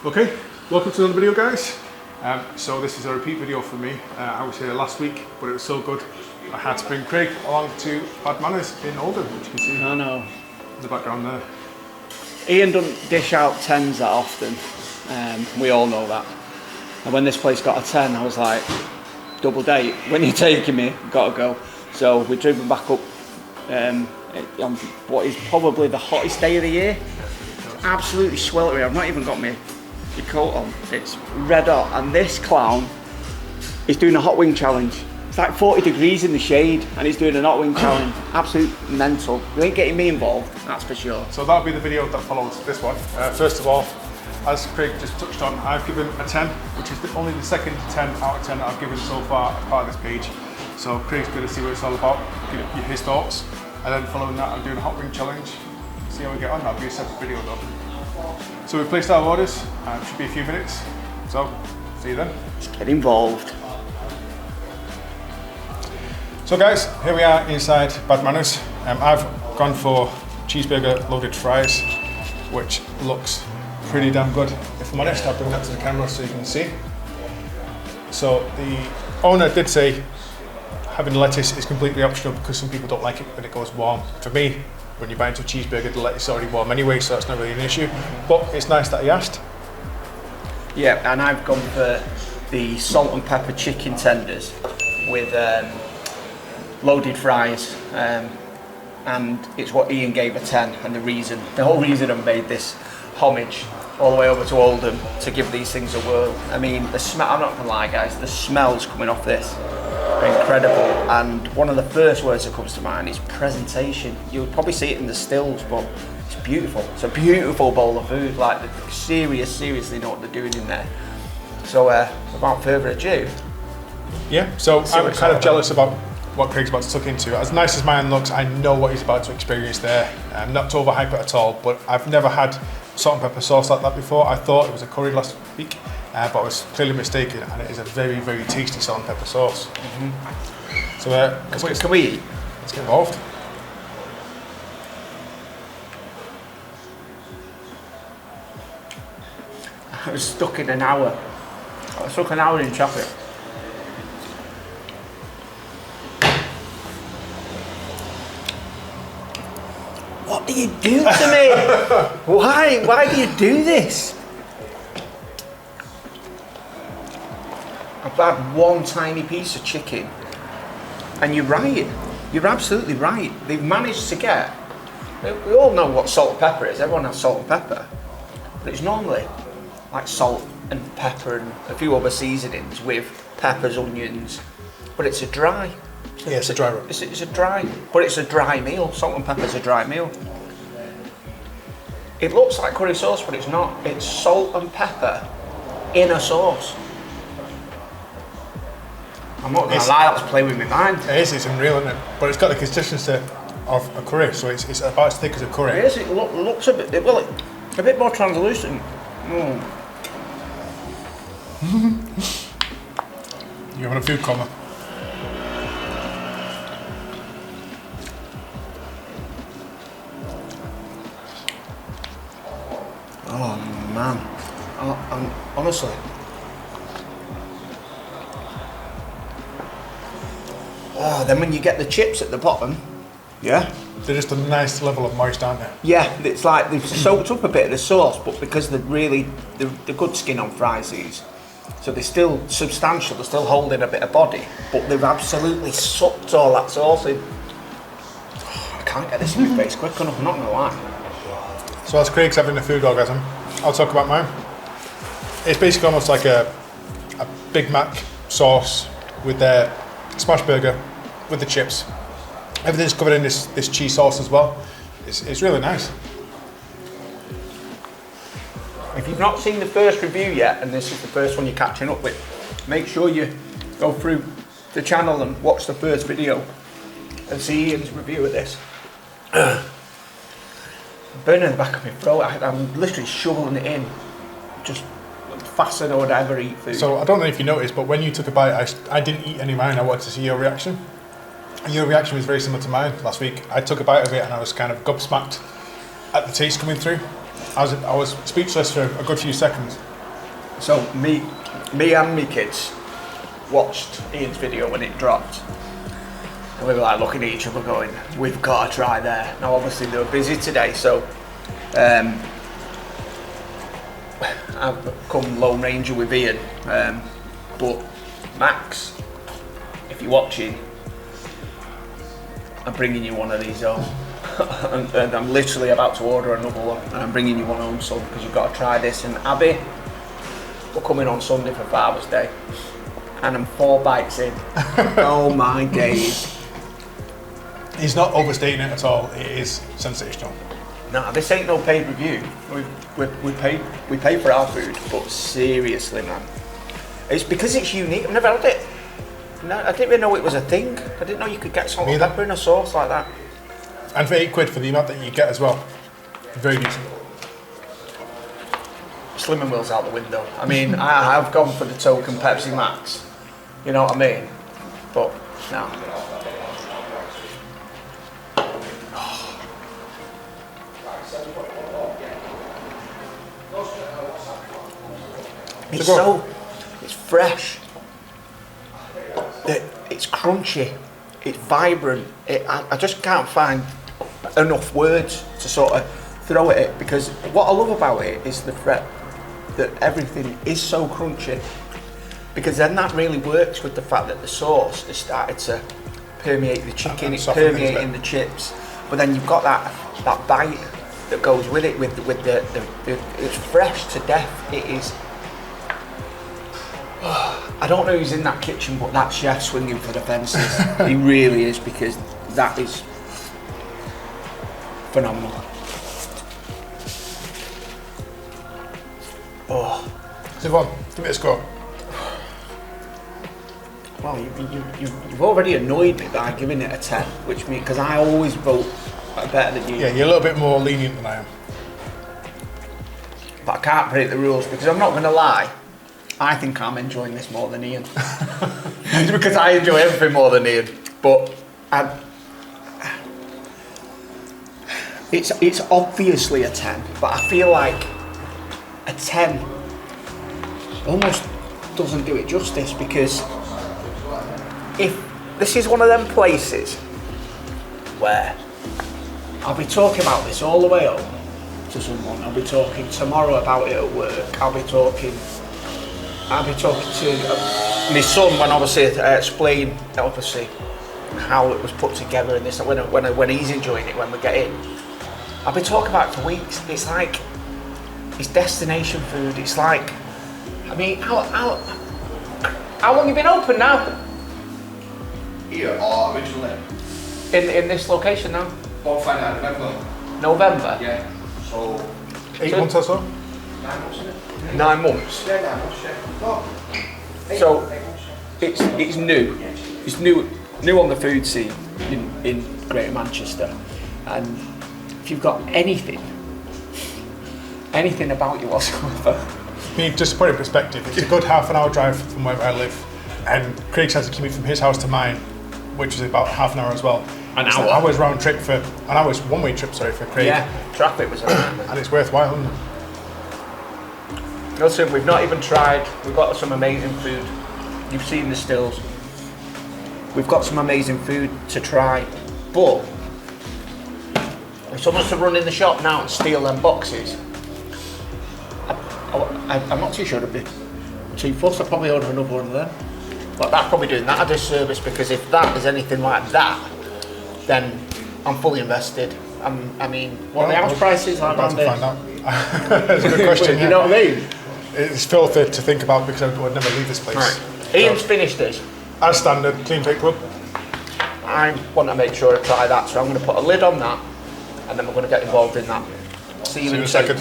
Okay, welcome to another video, guys. So this is a repeat video for me. I was here last week, but it was so good I had to bring Craig along to Bad Manners in Oldham, which you can see in the background there. Ian doesn't dish out 10s that often, we all know that. And when this place got a 10, I was like, double date, when you're taking me, gotta go. So we're driven back up on what is probably the hottest day of the year. Absolutely sweltering. I've not even got my coat on. It's red hot, and this clown is doing a hot wing challenge. It's like 40 degrees in the shade, and he's doing a hot wing challenge. Absolute mental. You ain't getting me involved, that's for sure. So that'll be the video that follows this one. First of all, as Craig just touched on, I've given a 10, which is only the second 10 out of 10 that I've given so far as part of this page. So Craig's going to see what it's all about, give his thoughts, and then following that I'm doing a hot wing challenge. See how we get on. That'll be a separate video though. So we've placed our orders, should be a few minutes, so see you then. Let's get involved. So guys, here we are inside Bad Manners. I've gone for cheeseburger loaded fries, which looks pretty damn good. If I'm honest, I'll bring that to the camera so you can see. So the owner did say having lettuce is completely optional because some people don't like it when it goes warm. For me, when you buy into a cheeseburger, the lettuce is already warm anyway, so that's not really an issue. But it's nice that he asked. Yeah, and I've gone for the salt and pepper chicken tenders with loaded fries, and it's what Ian gave a 10. And the whole reason I made this homage all the way over to Oldham to give these things a whirl. I mean, the smell, I'm not gonna lie guys, the smells coming off this are incredible, and one of the first words that comes to mind is presentation. You'll probably see it in the stills, but it's beautiful. It's a beautiful bowl of food, like they seriously know what they're doing in there. So without further ado. Yeah, so I'm kind of jealous about what Craig's about to tuck into. As nice as mine looks, I know what he's about to experience there. Not to overhype it at all, but I've never had salt and pepper sauce like that before. I thought it was a curry last week, but I was clearly mistaken, and it is a very tasty salt and pepper sauce. So can we eat? Let's get involved. I was stuck in an hour. I was stuck an hour in traffic. What do you do to me? Why do you do this? I've had one tiny piece of chicken, and you're right. You're absolutely right. They've managed to get. We all know what salt and pepper is. Everyone has salt and pepper, but it's normally like salt and pepper and a few other seasonings with peppers, onions, but it's a dry. Yeah, it's a dry rub. It's a dry, but it's a dry meal. Salt and pepper's a dry meal. It looks like curry sauce, but it's not. It's salt and pepper in a sauce. I'm not gonna lie, that's playing with my mind. It is, it's unreal, isn't it? But it's got the consistency of a curry, so it's about as thick as a curry. It is, it looks a bit, well, a bit more translucent. You having a food coma? Oh man, honestly. Oh, then when you get the chips at the bottom, yeah, they're just a nice level of moist, aren't they? Yeah, it's like they've soaked up a bit of the sauce, but because they're good skin on fries, these, so they're still substantial, they're still holding a bit of body, but they've absolutely sucked all that sauce in. Oh, I can't get this in my face quick enough, I'm not gonna lie. So as Craig's having a food orgasm, I'll talk about mine. It's basically almost like a Big Mac sauce with their smash burger with the chips. Everything's covered in this cheese sauce as well. It's really nice. If you've not seen the first review yet, and this is the first one you're catching up with, make sure you go through the channel and watch the first video and see Ian's review of this. Burning the back of my throat, I'm literally shoveling it in, just faster than I would ever eat food. So I don't know if you noticed, but when you took a bite, I didn't eat any of mine. I wanted to see your reaction. And your reaction was very similar to mine last week. I took a bite of it and I was kind of gobsmacked at the taste coming through. I was speechless for a good few seconds. So me and me kids watched Ian's video when it dropped. And we were like looking at each other going, we've got to try there. Now obviously they were busy today, so I've come Lone Ranger with Ian. But Max, if you're watching, I'm bringing you one of these home. and I'm literally about to order another one, and I'm bringing you one home, son, because you've got to try this. And Abby, we're coming on Sunday for Father's Day, and I'm 4 bites in. Oh my days. He's not overstating it at all. It is sensational. No, this ain't no pay-per-view. We pay for our food, but seriously, man, it's because it's unique. I've never had it. No, I didn't even know it was a thing. I didn't know you could get salt and pepper in a sauce like that. And for £8 for the amount that you get as well. Very decent. Slimming Will's out the window. I mean, I have gone for the token Pepsi Max. You know what I mean? But no. It's fresh. It's crunchy. It's vibrant. I just can't find enough words to sort of throw at it, because what I love about it is the fact that everything is so crunchy, because then that really works with the fact that the sauce has started to permeate the chicken, it's permeating the chips, but then you've got that bite that goes with it, with the it's fresh to death. It is. I don't know who's in that kitchen, but that chef swinging for the fences. He really is, because that is phenomenal. Oh. So give it a score. Well, you've already annoyed me by giving it a 10, which means, because I always vote better than you. Yeah, you're a little bit more lenient than I am. But I can't break the rules, because I'm not going to lie, I think I'm enjoying this more than Ian. Because I enjoy everything more than Ian. But it's obviously a 10, but I feel like a 10 almost doesn't do it justice, because if this is one of them places where I'll be talking about this all the way home to someone, I'll be talking tomorrow about it at work, I'll be talking to my son when obviously explain obviously how it was put together and this, when he's enjoying it, when we get in, I'll be talking about it for weeks. It's like, it's destination food. It's like, I mean, how long have you been open now? Here or originally? In this location now? Won't find out November. November? Yeah. So 8 months or so? 9 months, isn't it? 9 months. Yeah, 9 months, yeah. No. So it's new. It's new on the food scene in Greater Manchester, and if you've got anything about you whatsoever. I mean, just to put it in perspective, it's a good half an hour drive from where I live, and Craig's has to commute from his house to mine, which is about half an hour as well. An It's hour? An hour's round trip for an hour's one-way trip, sorry, for Craig. Yeah, traffic was a nightmare. And it's worthwhile, isn't it? Listen, we've not even tried. We've got some amazing food. You've seen the stills. We've got some amazing food to try, but if someone's to run in the shop now and steal them boxes, I'm not too sure it'd be too fussed. I'd probably order another one of them. But that's probably doing that a disservice, because if that is anything like that, then I'm fully invested. I mean, what the house prices are about around to this? find out. That's a good question. You know what I mean? It's filthy to think about, because I would never leave this place. Right. Ian's finished this. As standard, clean plate club. I want to make sure I try that, so I'm going to put a lid on that, and then we're going to get involved in that. See you in a second.